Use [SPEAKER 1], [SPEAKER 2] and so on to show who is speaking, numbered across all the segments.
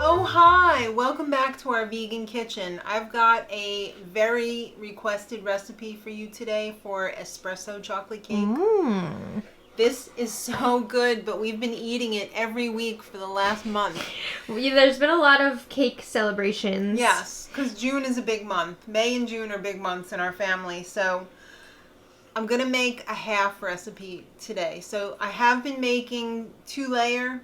[SPEAKER 1] Oh, hi! Welcome back to our vegan kitchen. I've got a very requested recipe for you today for espresso chocolate cake. This is so good, but we've been eating it every week for the last month.
[SPEAKER 2] There's been a lot of cake celebrations.
[SPEAKER 1] Yes, because June is a big month. May and June are big months in our family, so I'm going to make a half recipe today. So I have been making 2-layer.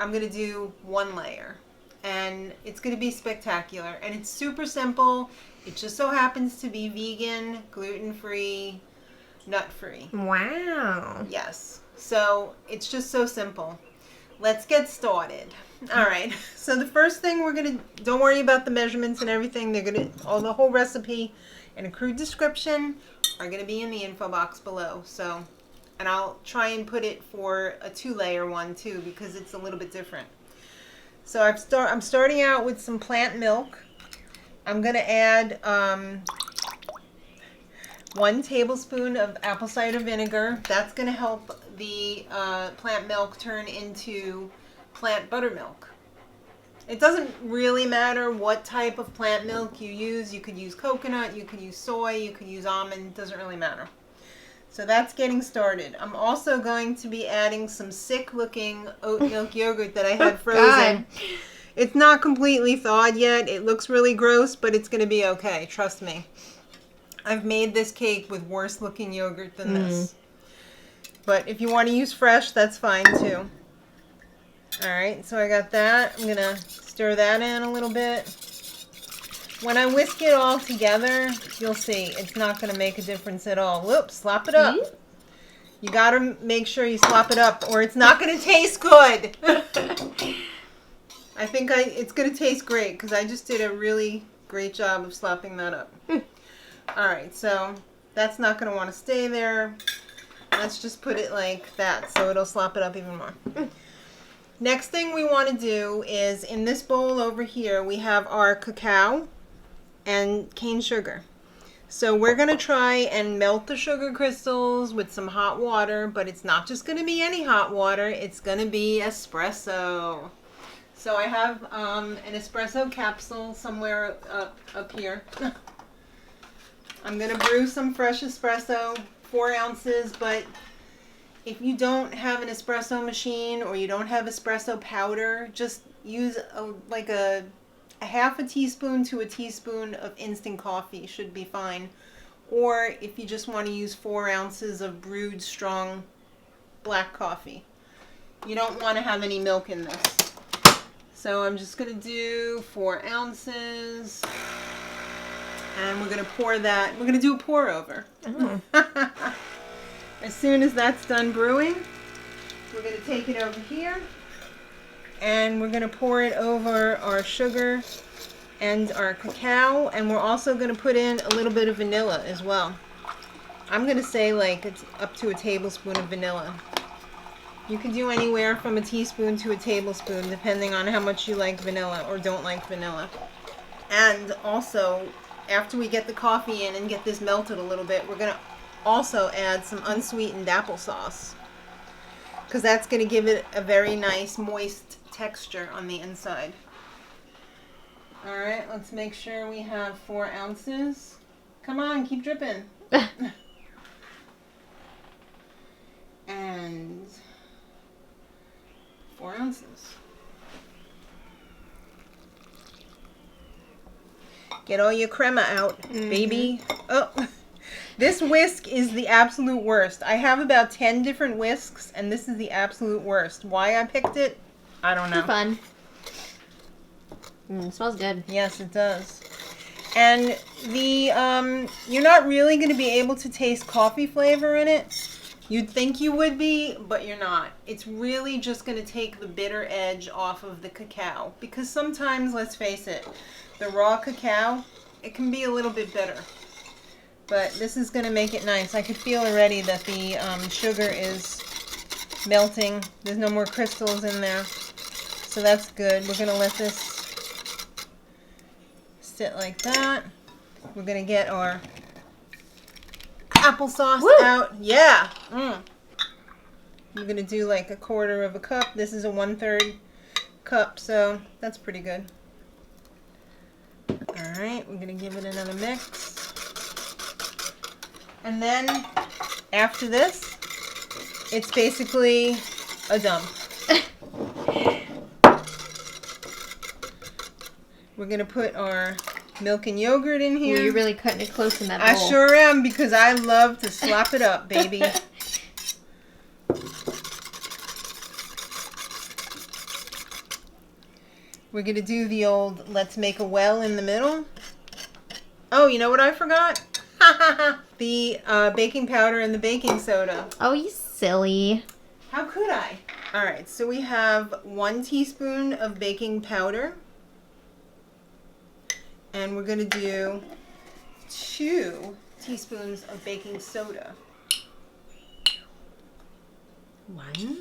[SPEAKER 1] I'm going to do 1 layer. And it's going to be spectacular. And it's super simple. It just so happens to be vegan, gluten-free, nut-free.
[SPEAKER 2] Wow.
[SPEAKER 1] Yes. So it's just so simple. Let's get started. All right. So the first thing we're going to, don't worry about the measurements and everything. They're going to, all the whole recipe and a crude description are going to be in the info box below. So, and I'll try and put it for a 2-layer one too, because it's a little bit different. So I'm starting out with some plant milk. I'm going to add 1 tablespoon of apple cider vinegar. That's going to help the plant milk turn into plant buttermilk. It doesn't really matter what type of plant milk you use. You could use coconut, you could use soy, you could use almond. It doesn't really matter. So that's getting started. I'm also going to be adding some sick-looking oat milk yogurt that I had frozen. It's not completely thawed yet. It looks really gross, but it's going to be okay. Trust me. I've made this cake with worse-looking yogurt than this. But if you want to use fresh, that's fine too. All right, so I got that. I'm going to stir that in a little bit. When I whisk it all together, you'll see it's not going to make a difference at all. Whoops, slop it up. You got to make sure you slop it up or it's not going to taste good. I think it's going to taste great because I just did a really great job of slopping that up. All right, so that's not going to want to stay there. Let's just put it like that so it'll slop it up even more. Next thing we want to do is in this bowl over here, we have our cacao and cane sugar. So we're going to try and melt the sugar crystals with some hot water, but it's not just going to be any hot water. It's going to be espresso. So I have an espresso capsule somewhere up here. I'm going to brew some fresh espresso, 4 ounces, but if you don't have an espresso machine or you don't have espresso powder, just use a half a teaspoon to a teaspoon of instant coffee should be fine. Or if you just want to use 4 ounces of brewed strong black coffee. You don't want to have any milk in this. So I'm just going to do 4 ounces. And we're going to pour that. We're going to do a pour over. As soon as that's done brewing, we're going to take it over here. And we're going to pour it over our sugar and our cacao. And we're also going to put in a little bit of vanilla as well. I'm going to say like it's up to a tablespoon of vanilla. You can do anywhere from a teaspoon to a tablespoon depending on how much you like vanilla or don't like vanilla. And also, after we get the coffee in and get this melted a little bit, we're going to also add some unsweetened applesauce, because that's going to give it a very nice moist texture on the inside. All right, let's make sure we have 4 ounces. Come on, keep dripping. And 4 ounces. Get all your crema out, baby. Oh, this whisk is the absolute worst. I have about 10 different whisks, and this is the absolute worst. Why I picked it, I don't know.
[SPEAKER 2] Fun. It smells good.
[SPEAKER 1] Yes, it does. And you're not really going to be able to taste coffee flavor in it. You'd think you would be, but you're not. It's really just going to take the bitter edge off of the cacao. Because sometimes, let's face it, the raw cacao, it can be a little bit bitter. But this is going to make it nice. I could feel already that the sugar is melting. There's no more crystals in there. So that's good. We're going to let this sit like that. We're going to get our applesauce out. Yeah. I'm going to do like 1/4 of a cup. This is a 1/3 cup, so that's pretty good. Alright, we're going to give it another mix. And then, after this, it's basically a dump. We're going to put our milk and yogurt in here.
[SPEAKER 2] Ooh, you're really cutting it close in that bowl.
[SPEAKER 1] I sure am, because I love to slop it up, baby. We're going to do the old let's make a well in the middle. Oh, you know what I forgot? The baking powder and the baking soda.
[SPEAKER 2] Oh, you silly.
[SPEAKER 1] How could I? Alright, so we have 1 teaspoon of baking powder. And we're going to do 2 teaspoons of baking soda. 1.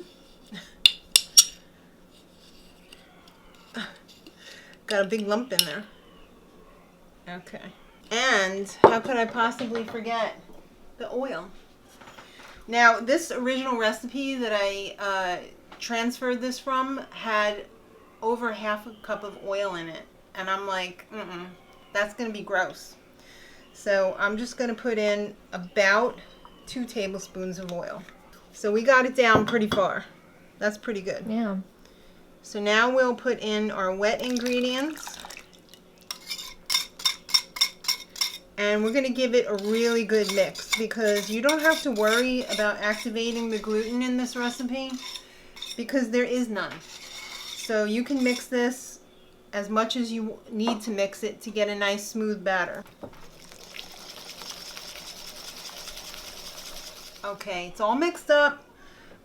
[SPEAKER 1] Got a big lump in there. Okay. And how could I possibly forget the oil? Now, this original recipe that I transferred this from had over half a cup of oil in it. And I'm like, that's going to be gross. So I'm just going to put in about 2 tablespoons of oil. So we got it down pretty far. That's pretty good.
[SPEAKER 2] Yeah.
[SPEAKER 1] So now we'll put in our wet ingredients. And we're going to give it a really good mix because you don't have to worry about activating the gluten in this recipe because there is none. So you can mix this as much as you need to mix it to get a nice smooth batter. Okay, it's all mixed up.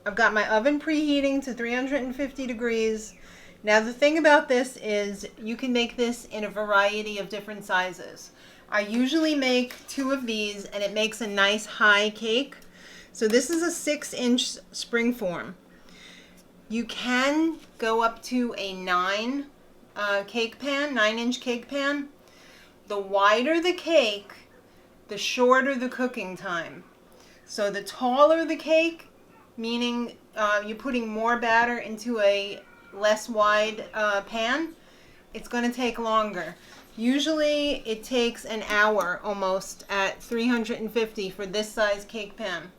[SPEAKER 1] I've got my oven preheating to 350 degrees. Now the thing about this is you can make this in a variety of different sizes. I usually make 2 of these and it makes a nice high cake. So this is a 6-inch springform. You can go up to a 9-inch cake pan. The wider the cake, the shorter the cooking time. So the taller the cake, meaning you're putting more batter into a less wide pan, it's going to take longer. Usually it takes an hour almost at 350 for this size cake pan.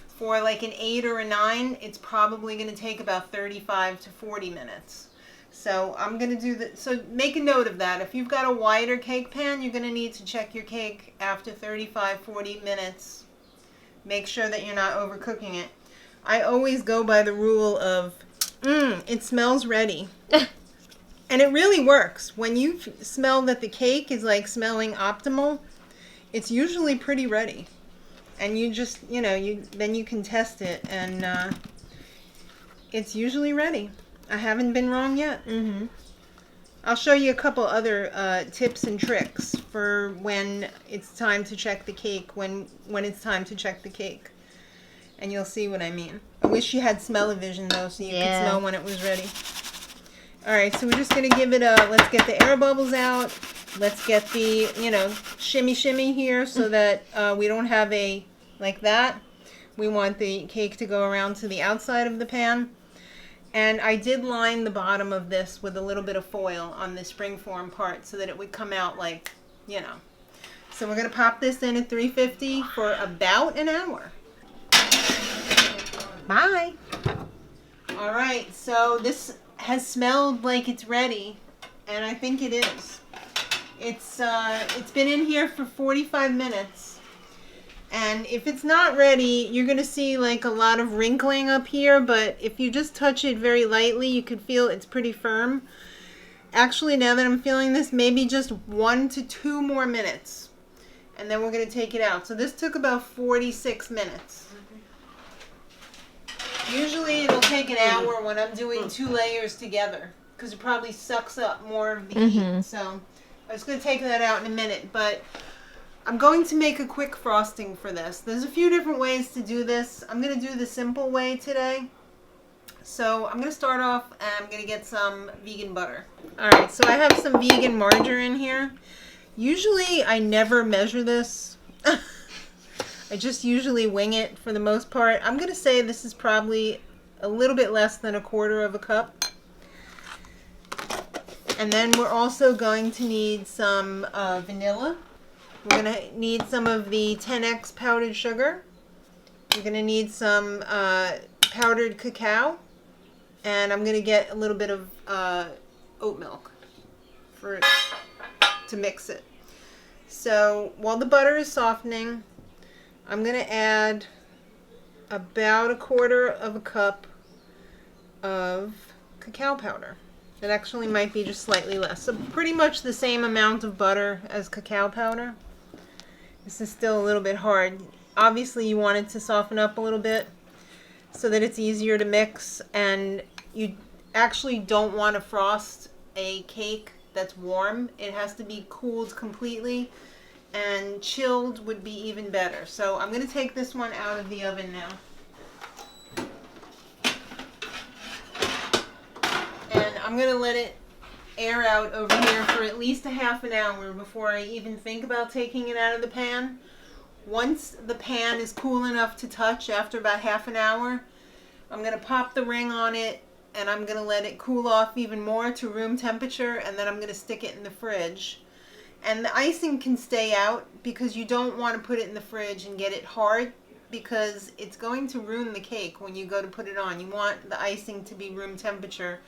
[SPEAKER 1] For like an 8 or a 9, it's probably going to take about 35 to 40 minutes. So I'm going to do that. So make a note of that. If you've got a wider cake pan, you're going to need to check your cake after 35, 40 minutes. Make sure that you're not overcooking it. I always go by the rule of, it smells ready. And it really works. When you smell that the cake is like smelling optimal, it's usually pretty ready. And you just, then you can test it and it's usually ready. I haven't been wrong yet.
[SPEAKER 2] Mm-hmm.
[SPEAKER 1] I'll show you a couple other tips and tricks for when it's time to check the cake, when it's time to check the cake. And you'll see what I mean. I wish you had smell-o-vision though so you could smell when it was ready. Alright, so we're just going to give it a, let's get the air bubbles out. Let's get the, shimmy here so that we don't have a, like that. We want the cake to go around to the outside of the pan. And I did line the bottom of this with a little bit of foil on the springform part so that it would come out like, So we're going to pop this in at 350 for about an hour. Bye. Alright, so this has smelled like it's ready, and I think it is. It's been in here for 45 minutes. And if it's not ready, you're going to see like a lot of wrinkling up here, but if you just touch it very lightly, you could feel it's pretty firm. Actually, now that I'm feeling this, maybe just 1 to 2 more minutes. And then we're going to take it out. So this took about 46 minutes. Usually it'll take an hour when I'm doing 2 layers together because it probably sucks up more of the heat. So I'm just going to take that out in a minute, but I'm going to make a quick frosting for this. There's a few different ways to do this. I'm going to do the simple way today. So I'm going to start off and I'm going to get some vegan butter. Alright, so I have some vegan margarine here. Usually I never measure this. I just usually wing it for the most part. I'm going to say this is probably a little bit less than 1/4 of a cup. And then we're also going to need some vanilla. We're going to need some of the 10x powdered sugar. We're going to need some powdered cacao. And I'm going to get a little bit of oat milk to mix it. So while the butter is softening, I'm going to add about 1/4 cup of cacao powder. It actually might be just slightly less. So pretty much the same amount of butter as cacao powder. This is still a little bit hard. Obviously you want it to soften up a little bit so that it's easier to mix, and you actually don't want to frost a cake that's warm. It has to be cooled completely, and chilled would be even better. So I'm going to take this one out of the oven now. And I'm going to let it air out over here for at least a half an hour before I even think about taking it out of the pan. Once the pan is cool enough to touch after about half an hour, I'm going to pop the ring on it and I'm going to let it cool off even more to room temperature, and then I'm going to stick it in the fridge. And the icing can stay out because you don't want to put it in the fridge and get it hard, because it's going to ruin the cake when you go to put it on. You want the icing to be room temperature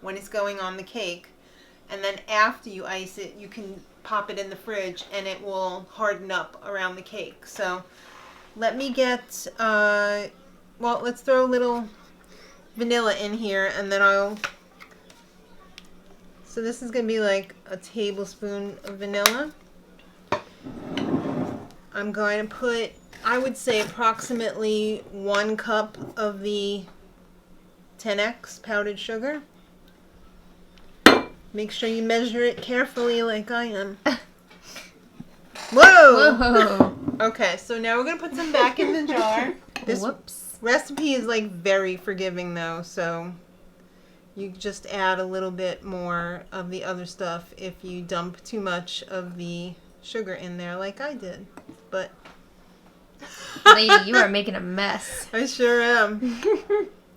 [SPEAKER 1] when it's going on the cake. And then after you ice it, you can pop it in the fridge and it will harden up around the cake. So let me get, well, let's throw a little vanilla in here, and then so this is going to be like a tablespoon of vanilla. I'm going to put, I would say, approximately 1 cup of the 10x powdered sugar. Make sure you measure it carefully like I am. Whoa!
[SPEAKER 2] Whoa.
[SPEAKER 1] Okay, so now we're going to put some back in the jar. This
[SPEAKER 2] Whoops.
[SPEAKER 1] recipe is like very forgiving though, so you just add a little bit more of the other stuff if you dump too much of the sugar in there like I did. But
[SPEAKER 2] Lady, you are making a mess.
[SPEAKER 1] I sure am.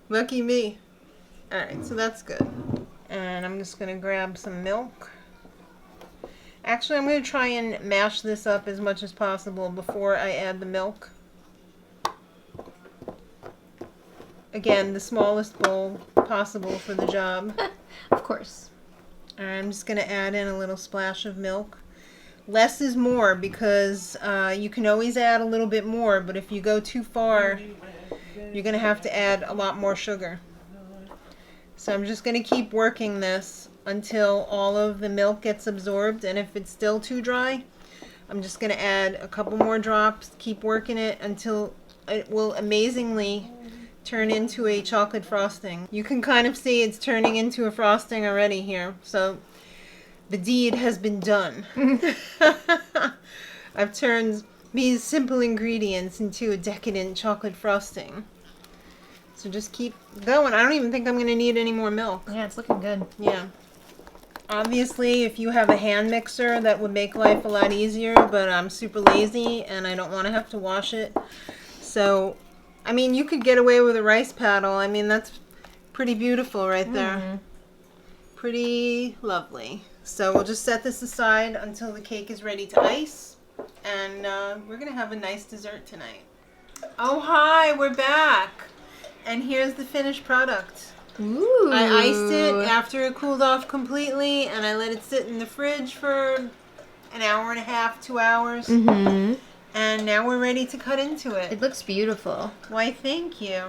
[SPEAKER 1] Lucky me. Alright, so that's good. And I'm just going to grab some milk. Actually, I'm going to try and mash this up as much as possible before I add the milk. Again, the smallest bowl possible for the job.
[SPEAKER 2] Of course.
[SPEAKER 1] Alright, I'm just going to add in a little splash of milk. Less is more, because you can always add a little bit more, but if you go too far, you're going to have to add a lot more sugar. So I'm just going to keep working this until all of the milk gets absorbed, and if it's still too dry, I'm just going to add a couple more drops, keep working it until it will amazingly turn into a chocolate frosting. You can kind of see it's turning into a frosting already here, so the deed has been done. I've turned these simple ingredients into a decadent chocolate frosting. So just keep going. I don't even think I'm going to need any more milk.
[SPEAKER 2] Yeah, it's looking good.
[SPEAKER 1] Yeah. Obviously, if you have a hand mixer, that would make life a lot easier, but I'm super lazy and I don't want to have to wash it. So, I mean, you could get away with a rice paddle. I mean, that's pretty beautiful right there.
[SPEAKER 2] Mm-hmm.
[SPEAKER 1] Pretty lovely. So we'll just set this aside until the cake is ready to ice, and we're going to have a nice dessert tonight. Oh, hi, we're back. And here's the finished product.
[SPEAKER 2] Ooh.
[SPEAKER 1] I iced it after it cooled off completely, and I let it sit in the fridge for an hour and a half, 2 hours.
[SPEAKER 2] Mm-hmm.
[SPEAKER 1] And now we're ready to cut into it.
[SPEAKER 2] It looks beautiful.
[SPEAKER 1] Why, thank you.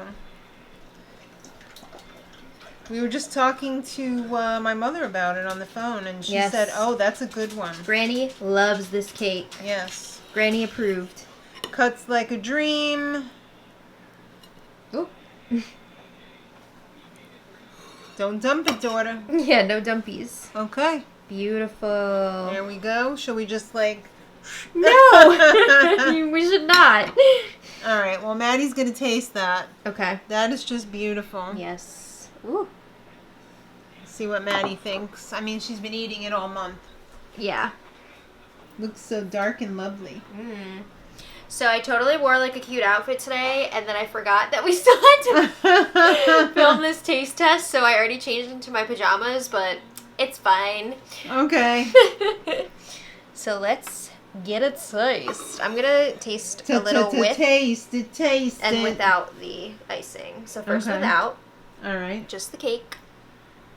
[SPEAKER 1] We were just talking to my mother about it on the phone, and she said, oh, that's a good one.
[SPEAKER 2] Granny loves this cake.
[SPEAKER 1] Yes.
[SPEAKER 2] Granny approved.
[SPEAKER 1] Cuts like a dream.
[SPEAKER 2] Ooh.
[SPEAKER 1] Don't dump it, daughter.
[SPEAKER 2] Yeah, no dumpies.
[SPEAKER 1] Okay.
[SPEAKER 2] Beautiful.
[SPEAKER 1] There we go. Shall we just like...
[SPEAKER 2] No! We should not.
[SPEAKER 1] All right. Well, Maddie's going to taste that.
[SPEAKER 2] Okay.
[SPEAKER 1] That is just beautiful.
[SPEAKER 2] Yes. Ooh.
[SPEAKER 1] See what Maddie thinks. I mean, she's been eating it all month.
[SPEAKER 2] Yeah.
[SPEAKER 1] Looks so dark and lovely.
[SPEAKER 2] Mm. So I totally wore like a cute outfit today, and then I forgot that we still had to film this taste test, so I already changed into my pajamas, but It's fine.
[SPEAKER 1] Okay.
[SPEAKER 2] So let's get it taste. I'm gonna taste a little with
[SPEAKER 1] Taste it.
[SPEAKER 2] and without the icing. So first
[SPEAKER 1] Okay.
[SPEAKER 2] without.
[SPEAKER 1] All right.
[SPEAKER 2] Just the cake.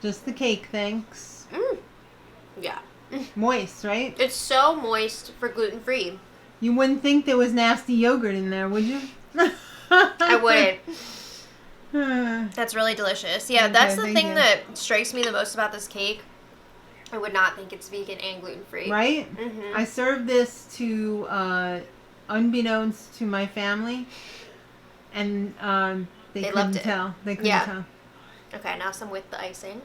[SPEAKER 1] Just the cake, thanks.
[SPEAKER 2] Yeah.
[SPEAKER 1] Moist, right?
[SPEAKER 2] It's so moist for gluten-free.
[SPEAKER 1] You wouldn't think there was nasty yogurt in there, would you?
[SPEAKER 2] I wouldn't. That's really delicious. Yeah,
[SPEAKER 1] Okay,
[SPEAKER 2] that's the
[SPEAKER 1] thank
[SPEAKER 2] thing
[SPEAKER 1] you.
[SPEAKER 2] that strikes me the most about this cake. I would not think it's vegan and gluten-free.
[SPEAKER 1] Right?
[SPEAKER 2] Mm-hmm.
[SPEAKER 1] I served this to, unbeknownst to my family, and they couldn't
[SPEAKER 2] loved it.
[SPEAKER 1] tell. They couldn't tell.
[SPEAKER 2] Okay, now some with the icing.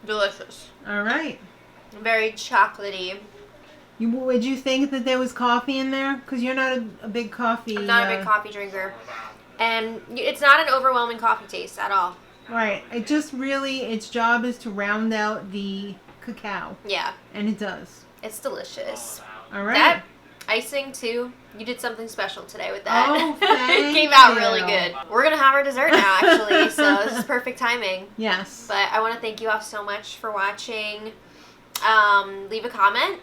[SPEAKER 2] Delicious.
[SPEAKER 1] All right.
[SPEAKER 2] Very chocolatey.
[SPEAKER 1] Would you think that there was coffee in there? Because you're not a big coffee.
[SPEAKER 2] I'm not a big coffee drinker. And it's not an overwhelming coffee taste at all.
[SPEAKER 1] Right. It just really, its job is to round out the cacao.
[SPEAKER 2] Yeah.
[SPEAKER 1] And it does.
[SPEAKER 2] It's delicious.
[SPEAKER 1] All right.
[SPEAKER 2] That icing, too, you did something special today with that.
[SPEAKER 1] Oh, thank
[SPEAKER 2] It came out
[SPEAKER 1] you.
[SPEAKER 2] really good. We're going to have our dessert now, actually, so this is perfect timing.
[SPEAKER 1] Yes.
[SPEAKER 2] But I want to thank you all so much for watching. Leave a comment.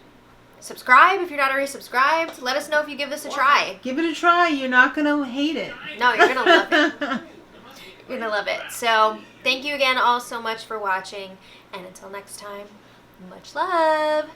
[SPEAKER 2] Subscribe if you're not already subscribed. Let us know if you give this a try.
[SPEAKER 1] Give it a try. You're not going to hate it.
[SPEAKER 2] No, you're going to love it. You're going to love it. So, thank you again all so much for watching. And until next time, much love.